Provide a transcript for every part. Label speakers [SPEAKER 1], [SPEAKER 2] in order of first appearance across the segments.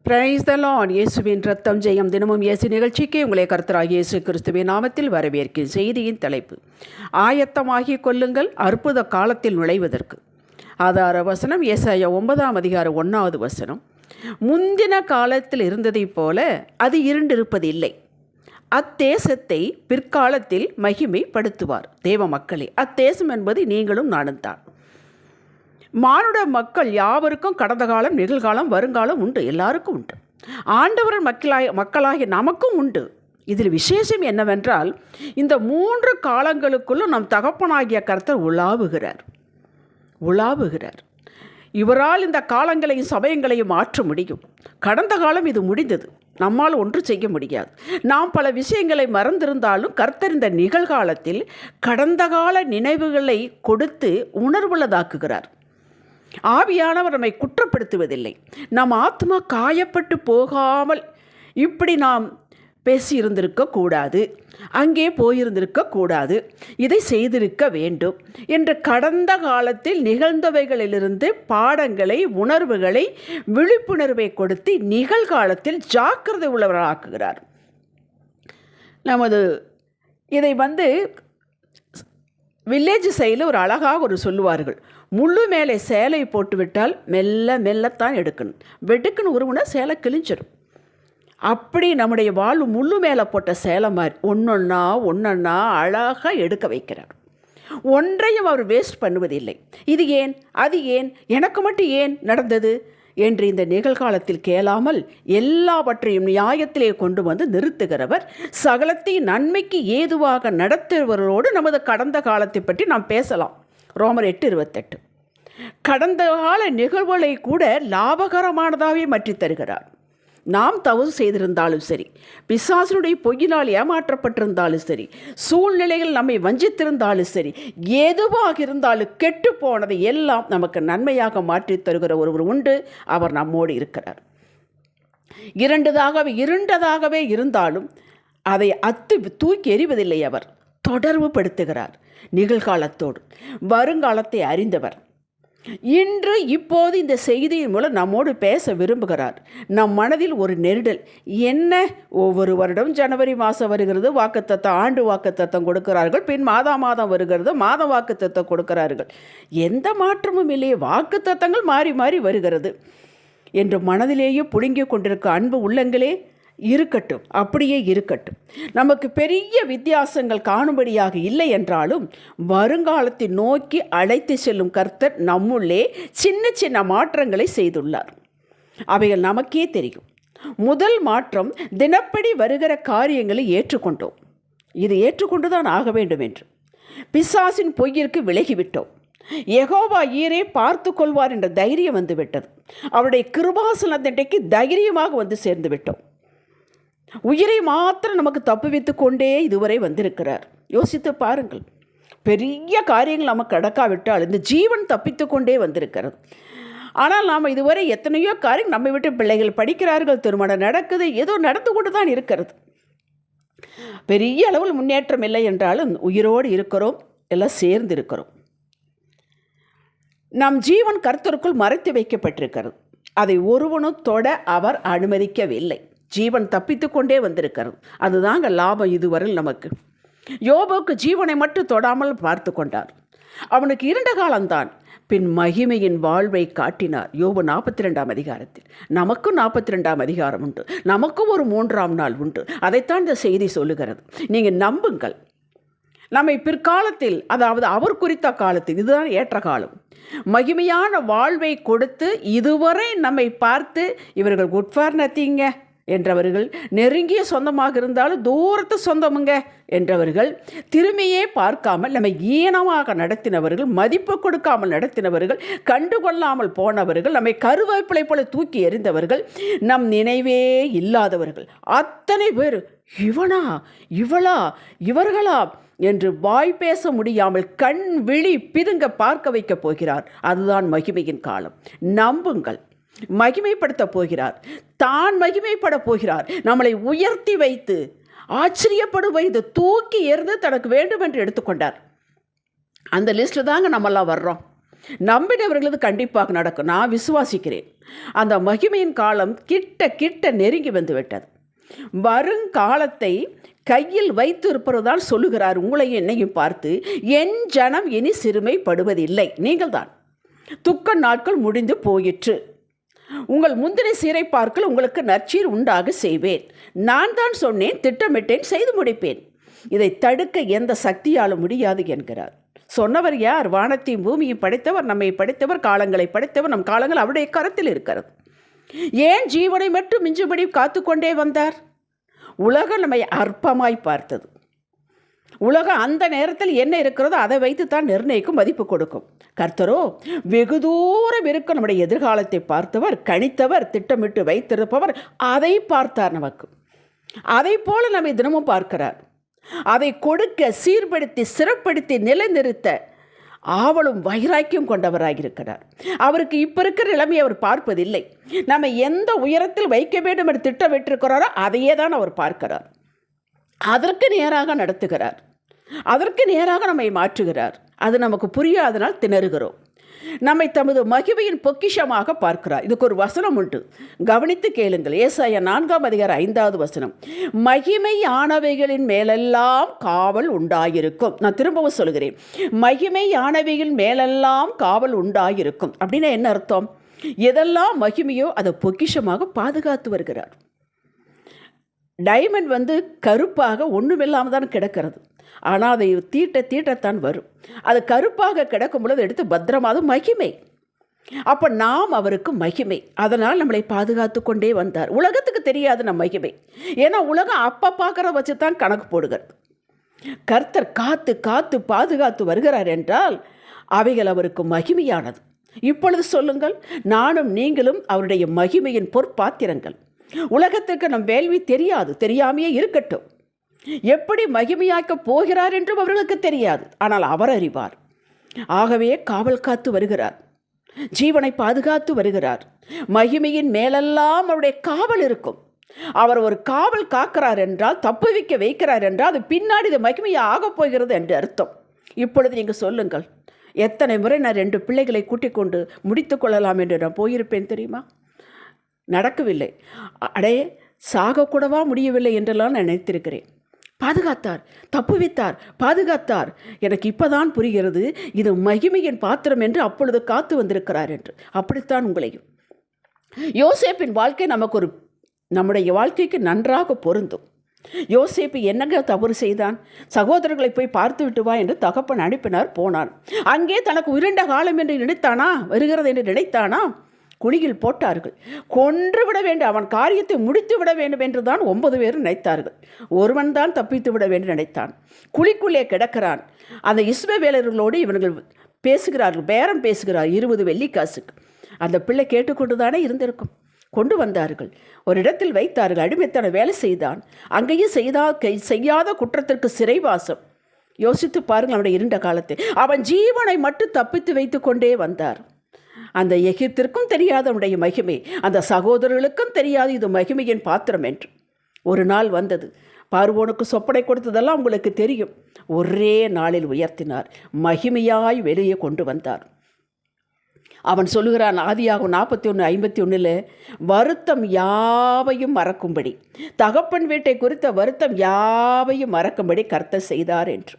[SPEAKER 1] Praise the Lord. இயேசுவின் ரத்தம் ஜெயம். தினமும் இயேசு நிகழ்ச்சிக்கு உங்களை கர்த்தராகிய இயேசு கிறிஸ்துவின் நாமத்தில் வரவேற்கும். செய்தியின் தலைப்பு, ஆயத்தமாகி கொள்ளுங்கள் அற்புத காலத்தில் நுழைவதற்கு. ஆதார வசனம் ஏசாயா 9:1. முந்தின காலத்தில் இருந்ததைப் போல அது இருண்டிருப்பதில்லை, அத்தேசத்தை பிற்காலத்தில் மகிமைப்படுத்துவார். தேவ மக்களே, அத்தேசம் என்பது நீங்களும் நானும் தான். மானுட மக்கள் யாவருக்கும் கடந்த காலம், நிகழ்காலம், வருங்காலம் உண்டு. எல்லாருக்கும் உண்டு. ஆண்டவர் மக்களாகிய நமக்கும் உண்டு. இதில் விசேஷம் என்னவென்றால், இந்த 3 காலங்களுக்குள்ளும் நம் தகப்பனாகிய கர்த்தர் உலாவுகிறார். இவரால் இந்த காலங்களையும் சமயங்களையும் மாற்ற முடியும். கடந்த காலம் இது முடிந்தது, நம்மால் ஒன்று செய்ய முடியாது. நாம் பல விஷயங்களை மறந்திருந்தாலும் கர்த்தர் இந்த நிகழ்காலத்தில் கடந்த கால நினைவுகளை கொடுத்து உணர்வுள்ளதாக்குகிறார். ஆவியானவர் நம்மை குற்றப்படுத்துவதில்லை. நம் ஆத்மா காயப்பட்டு போகாமல், இப்படி நாம் பேசியிருந்திருக்கக்கூடாது, அங்கே போயிருந்திருக்கக்கூடாது, இதை செய்திருக்க வேண்டும் என்று கடந்த காலத்தில் நிகழ்ந்தவைகளிலிருந்து பாடங்களை, உணர்வுகளை, விழிப்புணர்வை கொடுத்து நிகழ்காலத்தில் ஜாக்கிரதை உள்ளவராக்குகிறார். இதை வில்லேஜ் சைடில் ஒரு அழகாக சொல்லுவார்கள், முள்ளு மேலே சேலை போட்டுவிட்டால் மெல்லத்தான் எடுக்கணும், வெடுக்குன்னு உருவுனா சேலை கிழிஞ்சிடும். அப்படி நம்முடைய வாழ்வு முள்ளு மேலே போட்ட சேலை மாதிரி ஒன்றொன்னா அழகாக எடுக்க வைக்கிறார். ஒன்றையும் அவர் வேஸ்ட் பண்ணுவதில்லை. இது ஏன், அது ஏன், எனக்கு மட்டும் ஏன் நடந்தது என்று இந்த நிகழ்காலத்தில் கேளாமல் எல்லாவற்றையும் நியாயத்திலே கொண்டு வந்து நிறுத்துகிறவர், சகலத்தையும் நன்மைக்கு ஏதுவாக நடத்துவரோடு நமது கடந்த காலத்தை பற்றி நாம் பேசலாம். ரோமர் 8:28. கடந்த கால நிகழ்வுகளை கூட லாபகரமானதாகவே மாற்றி தருகிறார். நாம் தவறு செய்திருந்தாலும் சரி, பிசாசனுடைய பொய்யினால் ஏமாற்றப்பட்டிருந்தாலும் சரி, சூழ்நிலைகள் நம்மை வஞ்சித்திருந்தாலும் சரி, எதுவாக இருந்தாலும் கெட்டு போனதை எல்லாம் நமக்கு நன்மையாக மாற்றி தருகிற ஒருவர் உண்டு. அவர் நம்மோடு இருக்கிறார். இருண்டதாகவே இருந்தாலும் அதை தூக்கி எறிவதில்லை. அவர் தொடர்பு படுத்துகிறார் நிகழ்காலத்தோடு. வருங்காலத்தை அறிந்தவர். இப்போது இந்த செய்தியின் மூலம் நம்மோடு பேச விரும்புகிறார். நம் மனதில் ஒரு நெருடல் என்ன? ஒவ்வொரு வருடம் ஜனவரி மாதம் வருகிறது, வாக்குத்தத்தம், ஆண்டு வாக்குத்தத்தம் கொடுக்கிறார்கள். பின் மாதம் வருகிறது, மாத வாக்குத்தத்தம் கொடுக்கிறார்கள். எந்த மாற்றமும் இல்லையே, வாக்குத்தத்தங்கள் மாறி மாறி வருகிறது என்று மனதிலேயே புடுங்கிக் கொண்டிருக்க அன்பு உள்ளங்களே, இருக்கட்டும், அப்படியே இருக்கட்டும். நமக்கு பெரிய வித்தியாசங்கள் காணும்படியாக இல்லை என்றாலும் வருங்காலத்தை நோக்கி அழைத்து செல்லும் கர்த்தர் நம்முள்ளே சின்ன சின்ன மாற்றங்களை செய்துள்ளார். அவைகள் நமக்கே தெரியும். முதல் மாற்றம், தினப்படி வருகிற காரியங்களை ஏற்றுக்கொண்டோம். இது ஏற்றுக்கொண்டுதான் ஆக வேண்டும் என்று. பிசாசின் பொய்யிற்கு விலகிவிட்டோம். யெகோவா ஈரே பார்த்து கொள்வார் என்ற தைரியம் வந்துவிட்டது. அவருடைய கிருபாசனத்திற்கு தைரியமாக சேர்ந்து விட்டோம். உயிரை மாத்திரம் நமக்கு தப்புவித்து கொண்டே இதுவரை வந்திருக்கிறார். யோசித்து பாருங்கள். பெரிய காரியங்கள் நமக்கு நடக்காவிட்டால் இந்த ஜீவன் தப்பித்து கொண்டே வந்திருக்கிறது. ஆனால் நாம் இதுவரை எத்தனையோ காரியம் நம்மை விட்டு பிள்ளைகள் படிக்கிறார்கள், திருமணம் நடக்குது, ஏதோ நடந்து கொண்டு தான் இருக்கிறது. பெரிய அளவில் முன்னேற்றம் இல்லை என்றாலும் உயிரோடு இருக்கிறோம், எல்லாம் சேர்ந்து இருக்கிறோம். நம் ஜீவன் கர்த்தருக்குள் மறைத்து வைக்கப்பட்டிருக்கிறது. அதை ஒருவனும் தொட அவர் அனுமதிக்கவில்லை. ஜீவன் தப்பித்து கொண்டே வந்திருக்கிறது. அதுதாங்க லாபம் இதுவரையில் நமக்கு. யோபுக்கு ஜீவனை மட்டும் தொடாமல் பார்த்து கொண்டார். அவனுக்கு இருண்ட காலம்தான், பின் மகிமையின் வாழ்வை காட்டினார். யோபு 42 நமக்கும் 42 உண்டு. நமக்கும் ஒரு 3ஆம் நாள் உண்டு. அதைத்தான் இந்த செய்தி சொல்லுகிறது. நீங்கள் நம்புங்கள். நம்மை பிற்காலத்தில், அதாவது அவர் குறித்த காலத்தில், இதுதான் ஏற்ற காலம், மகிமையான வாழ்வை கொடுத்து இதுவரை நம்மை பார்த்து இவர்கள் குட் ஃபார் நத்திங்க என்றவர்கள், நெருங்கிய சொந்தமாக இருந்தாலும் தூரத்து சொந்தமுங்க என்றவர்கள், திரும்பியே பார்க்காமல் நம்மை ஈனமாக நடத்தினவர்கள், மதிப்பு கொடுக்காமல் நடத்தினவர்கள், கண்டுகொள்ளாமல் போனவர்கள், நம்மை கருவேப்பிலை போல தூக்கி எறிந்தவர்கள், நம் நினைவே இல்லாதவர்கள் அத்தனை பேர் இவனா, இவளா, இவர்களா என்று வாய் பேச முடியாமல் கண் விழி பிதுங்க பார்க்க வைக்கப் போகிறார். அதுதான் மகிமையின் காலம். நம்புங்கள். மகிமைப்படுத்த போகிறார். தான் மகிமைப்பட போகிறார். நம்மளை உயர்த்தி வைத்து ஆச்சரியப்படும் வைத்து தூக்கி எறிந்து தனக்கு வேண்டும் என்று எடுத்துக்கொண்டார். அந்த லிஸ்ட்டில் தாங்க நம்மெல்லாம் வர்றோம். நம்பினவர்களது கண்டிப்பாக நடக்கும். நான் விசுவாசிக்கிறேன். அந்த மகிமையின் காலம் கிட்ட கிட்ட நெருங்கி வந்து விட்டது. வருங்காலத்தை கையில் வைத்து இருப்பதுதான் சொல்லுகிறார் உங்களையும் என்னையும் பார்த்து, என் ஜனம் இனி சிறுமைப்படுவதில்லை. நீங்கள் தான் துக்க நாட்கள் முடிந்து போயிற்று. உங்கள் முந்தின சீரை பார்க்கல் உங்களுக்கு நற்சீர் உண்டாக செய்வேன். நான் தான் சொன்னேன், திட்டமிட்டேன், செய்து முடிப்பேன். இதை தடுக்க எந்த சக்தியாலும் முடியாது என்கிறார். சொன்னவர் யார்? வானத்தையும் பூமியும் படைத்தவர், நம்மை படைத்தவர், காலங்களை படைத்தவர். நம் காலங்கள் அவருடைய கரத்தில் இருக்கிறது. ஏன் ஜீவனை மட்டும் மிஞ்சும்படி காத்து கொண்டே வந்தார்? உலகம் நம்மை அற்பமாய் பார்த்தது. உலகம் அந்த நேரத்தில் என்ன இருக்கிறதோ அதை வைத்து தான் நிர்ணயிக்கும், மதிப்பு கொடுக்கும். கர்த்தரோ வெகு தூரம் இருக்கும் நம்முடைய எதிர்காலத்தை பார்த்தவர், கணித்தவர், திட்டமிட்டு வைத்திருப்பவர். அதை பார்த்தார். நமக்கு அதை போல நம்மை தினமும் பார்க்கிறார். அதை கொடுக்க, சீர்படுத்தி, சிறப்படுத்தி, நிலைநிறுத்த ஆவலும் வைராக்கியம் கொண்டவராகியிருக்கிறார். அவருக்கு இப்போ இருக்கிற நிலைமையை அவர் பார்ப்பதில்லை. நம்ம எந்த உயரத்தில் வைக்க வேண்டும் என்று திட்டமிட்டிருக்கிறாரோ அதையே தான் அவர் பார்க்கிறார். அதற்கு நேராக நடத்துகிறார். அதற்கு நேராக நம்மை மாற்றுகிறார். அது நமக்கு புரியாதனால் திணறுகிறோம். நம்மை தமது மகிமையின் பொக்கிஷமாக பார்க்கிறார். இதுக்கு ஒரு வசனம் உண்டு, கவனித்து கேளுங்கள். ஏசாயா 4:5 மகிமையானவைகளின் மேலெல்லாம் காவல் உண்டாயிருக்கும். நான் திரும்பவும் சொல்கிறேன், மகிமையானவைகளின் மேலெல்லாம் காவல் உண்டாயிருக்கும். அப்படின்னா என்ன அர்த்தம்? எதெல்லாம் மகிமையோ அதை பொக்கிஷமாக பாதுகாத்து வருகிறார். டைமண்ட் கருப்பாக ஒன்றுமில்லாமல் தான் கிடக்கிறது. ஆனால் அதை தீட்டத்தான் வரும். அது கருப்பாக கிடக்கும் பொழுது எடுத்து பத்திரமா, அது மகிமை. அப்போ நாம் அவருக்கு மகிமை. அதனால் நம்மளை பாதுகாத்து கொண்டே வந்தார். உலகத்துக்கு தெரியாது நம் மகிமை. ஏன்னா உலகம் அப்போ பார்க்குற வச்சு தான் கணக்கு போடுகிறது. கர்த்தர் காத்து காத்து பாதுகாத்து வருகிறார் என்றால் அவைகள் அவருக்கு மகிமையானது. இப்பொழுது சொல்லுங்கள், நானும் நீங்களும் அவருடைய மகிமையின் பொற்பாத்திரங்கள். உலகத்துக்கு நம் வேள்வி தெரியாது, தெரியாமையே இருக்கட்டும். எப்படி மகிமையாக்கப் போகிறார் என்றும் அவர்களுக்கு தெரியாது. ஆனால் அவர் அறிவார். ஆகவே காவல் காத்து வருகிறார், ஜீவனை பாதுகாத்து வருகிறார். மகிமையின் மேலெல்லாம் அவருடைய காவல் இருக்கும். அவர் ஒரு காவல் காக்கிறார் என்றால், தப்புவிக்க வைக்கிறார் என்றால், அது பின்னாடி இது மகிமையாக ஆகப் போகிறது என்று அர்த்தம். இப்பொழுது நீங்கள் சொல்லுங்கள், எத்தனை முறை நான் 2 பிள்ளைகளை கூட்டிக் கொண்டு முடித்து கொள்ளலாம் என்று நான் போயிருப்பேன் தெரியுமா? நடக்கவில்லை. அடே, சாகக்கூடவா முடியவில்லை என்றெல்லாம் நான் நினைத்திருக்கிறேன். பாதுகாத்தார், தப்புவித்தார், பாதுகாத்தார். எனக்கு இப்போதான் புரிகிறது இது மகிமையின் பாத்திரம் என்று. அப்பொழுது காத்து வந்திருக்கிறார் என்று. அப்படித்தான் உங்களையும். யோசேப்பின் வாழ்க்கை நம்முடைய வாழ்க்கைக்கு நன்றாக பொருந்தும். யோசேப்பு என்னங்க தவறு செய்தான்? சகோதரர்களை போய் பார்த்து விட்டு வா என்று தகப்பன் அனுப்பினார். போனான். அங்கே தனக்கு உருண்ட காலம் என்று நினைத்தானா? வருகிறது என்று நினைத்தானா? குழியில் போட்டார்கள். கொன்று விட வேண்டும், அவன் காரியத்தை முடித்து விட வேண்டும் என்று தான் 9 பேரும் நினைத்தார்கள். ஒருவன் தான் தப்பித்து விட வேண்டும் நினைத்தான். குழிக்குள்ளே கிடக்கிறான். அந்த இஸ்மவேலர்களோடு இவர்கள் பேசுகிறார்கள், பேரம் பேசுகிறார் 20 வெள்ளிக்காசுக்கு. அந்த பிள்ளை கேட்டுக்கொண்டு தானே இருந்திருக்கும். கொண்டு வந்தார்கள், ஒரு இடத்தில் வைத்தார்கள். அடிமைத்தன வேலை செய்தான். அங்கேயும் செய்யாத குற்றத்திற்கு சிறைவாசம். யோசித்து பாருங்கள் அவனுடைய இருண்ட காலத்தை. அவன் ஜீவனை மட்டும் தப்பித்து வைத்து கொண்டே வந்தார். அந்த எகிப்திற்கும் தெரியாத அவனுடைய மகிமை, அந்த சகோதரர்களுக்கும் தெரியாது இது மகிமையின் பாத்திரம் என்று. ஒரு நாள் வந்தது. பார்வோனுக்கு சொப்பனை கொடுத்ததெல்லாம் உங்களுக்கு தெரியும். ஒரே நாளில் உயர்த்தினார், மகிமையாய் வெளியே கொண்டு வந்தார். அவன் சொல்லுகிறான், ஆதியாகும் 41:51 வருத்தம் யாவையும் மறக்கும்படி, தகப்பன் வீட்டை குறித்த வருத்தம் யாவையும் மறக்கும்படி கர்த்தர் செய்தார் என்று.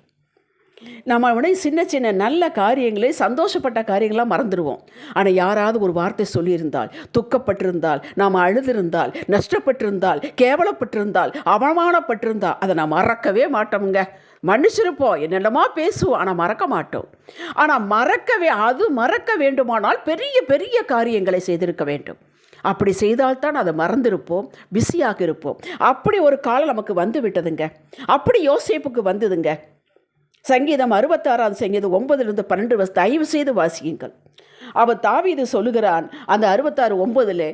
[SPEAKER 1] நம்ம சின்ன சின்ன நல்ல காரியங்களே, சந்தோஷப்பட்ட காரியங்களாம் மறந்துடுவோம். ஆனால் யாராவது ஒரு வார்த்தை சொல்லியிருந்தால், துக்கப்பட்டிருந்தால், நாம் அழுதிருந்தால், நஷ்டப்பட்டிருந்தால், கேவலப்பட்டிருந்தால், அவமானப்பட்டிருந்தால் அதை நாம் மறக்கவே மாட்டோமுங்க. மன்னிச்சிருப்போம், என்னென்னமா பேசுவோம், ஆனால் மறக்க மாட்டோம். ஆனால் மறக்க வேண்டுமானால் பெரிய பெரிய காரியங்களை செய்திருக்க வேண்டும். அப்படி செய்தால்தான் அதை மறந்திருப்போம், பிஸியாக இருப்போம். அப்படி ஒரு காலம் நமக்கு வந்து விட்டதுங்க. அப்படி யோசேப்புக்கு வந்ததுங்க. சங்கீதம் 66 9-12 தயவு செய்து வாசியுங்கள். அவன் தாவீது சொல்லுகிறான், அந்த 66:9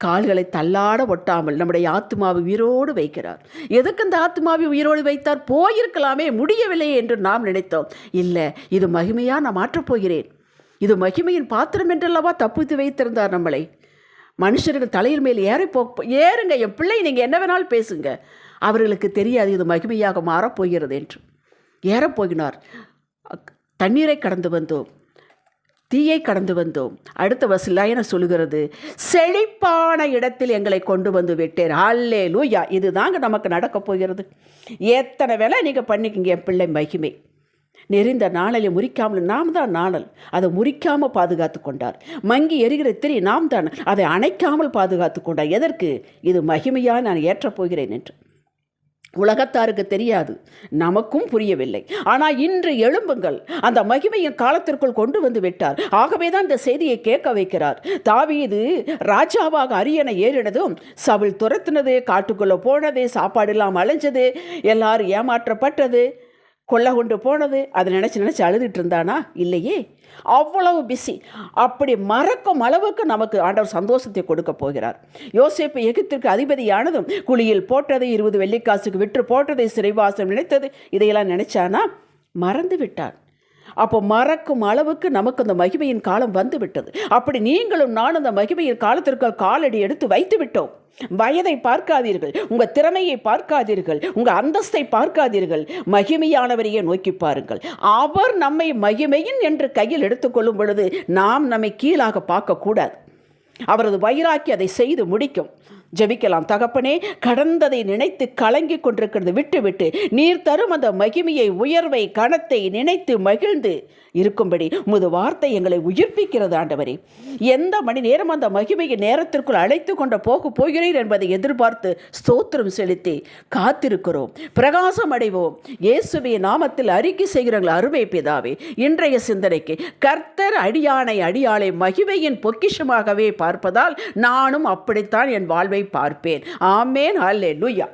[SPEAKER 1] கால்களை தள்ளாட ஒட்டாமல் நம்முடைய ஆத்மாவை உயிரோடு வைக்கிறார். எதுக்கு இந்த ஆத்மாவை உயிரோடு வைத்தார்? போயிருக்கலாமே, முடியவில்லை என்று நாம் நினைத்தோம். இல்லை, இது மகிமையாக நான் மாற்றப் போகிறேன், இது மகிமையின் பாத்திரம் என்றல்லவா தப்பித்து வைத்திருந்தார் நம்மளை. மனுஷர்கள் தலையில் மேல் ஏறுங்க, என் பிள்ளை நீங்கள் என்ன வேணாலும் பேசுங்க, அவர்களுக்கு தெரியாது இது மகிமையாக மாறப்போகிறது என்று. ஏறப்போகினார். தண்ணீரை கடந்து வந்தோம். தீயை கடந்து வந்தோம். அடுத்த வசனம் சொல்லுகிறது, செழிப்பான இடத்தில் எங்களை கொண்டு வந்து விட்டேன். அல்லேலூயா. இதுதாங்க நமக்கு நடக்க போகிறது. எத்தனை வேலை நீங்கள் பண்ணிக்கிங்க, என் பிள்ளை மகிமை நெறிந்த நாணலை முறிக்காமல் நாம் தான் நாணல், அதை முறிக்காமல் பாதுகாத்து கொண்டார். மங்கி எரிகிற திரி நாம் தான், அதை அணைக்காமல் பாதுகாத்து கொண்டார். எதற்கு? இது மகிமையாக நான் ஏற்றப் போகிறேன் என்று. உலகத்தாருக்கு தெரியாது, நமக்கும் புரியவில்லை. ஆனால் இன்று எழும்புங்கள், அந்த மகிமையின் காலத்திற்குள் கொண்டு வந்து விட்டார். ஆகவே தான் இந்த செய்தியை கேட்க வைக்கிறார். தாவீது ராஜாவாக அரியணை ஏறினதும் சவுல் துரத்தினது, காட்டுக்குள்ளே போனது, சாப்பாடு இல்லாமல் அலைஞ்சது, எல்லாரும் ஏமாற்றப்பட்டது, கொள்ள கொண்டு போனது, அதை நினச்சி அழுதுட்டு இருந்தானா? இல்லையே, அவ்வளவு பிஸி. அப்படி மறக்கும் அளவுக்கு நமக்கு ஆண்டவர் சந்தோஷத்தை கொடுக்க போகிறார். யோசேப்பு எகிப்திற்கு அதிபதியானதும் குழியில் போட்டதை 20 வெள்ளிக்காசுக்கு விற்று போட்டதை சிறைவாசம் நினைத்தது, இதையெல்லாம் நினைச்சானா? மறந்து விட்டான். அப்போ மறக்கும் அளவுக்கு நமக்கு அந்த மகிமையின் காலம் வந்து விட்டது. அப்படி நீங்களும் நானும் அந்த மகிமையின் காலத்திற்கு காலடி எடுத்து வைத்து விட்டோம். வயதை பார்க்காதீர்கள், உங்கள் திறமையை பார்க்காதீர்கள், உங்கள் அந்தஸ்தை பார்க்காதீர்கள், மகிமையானவரையே நோக்கி பாருங்கள். அவர் நம்மை மகிமையின் என்று கையில் எடுத்துக்கொள்ளும் பொழுது நாம் நம்மை கீழாக பார்க்கக்கூடாது. அவரது வைராக்கி அதை செய்து முடிக்கும். ஜெபிக்கலாம். தகப்பனே, கடந்ததை நினைத்து கலங்கி கொண்டிருக்கிறது விட்டு நீர் தரும் அந்த மகிமையை, உயர்வை, கனத்தை நினைத்து மகிழ்ந்து இருக்கும்படி உமது வார்த்தை எங்களை உயிர்ப்பிக்கிறது. ஆண்டவரே, எந்த மணி நேரம் அந்த மகிமையை நேரத்திற்குள் அழைத்து கொண்டு போகிறீர் என்பதை எதிர்பார்த்து ஸ்தோத்திரம் செலுத்தி காத்திருக்கிறோம். பிரகாசம் அடைவோம். இயேசுவின் நாமத்தில் அறிக்கை செய்கிறவர்கள் அருமை பிதாவே. இன்றைய சிந்தனைக்கு, கர்த்தர் அடியாளை மகிமையின் பொக்கிஷமாகவே பார்ப்பதால் நானும் அப்படித்தான் என் வாழ்வை பார்ப்பேன். ஆமேன். அல்லேலூயா.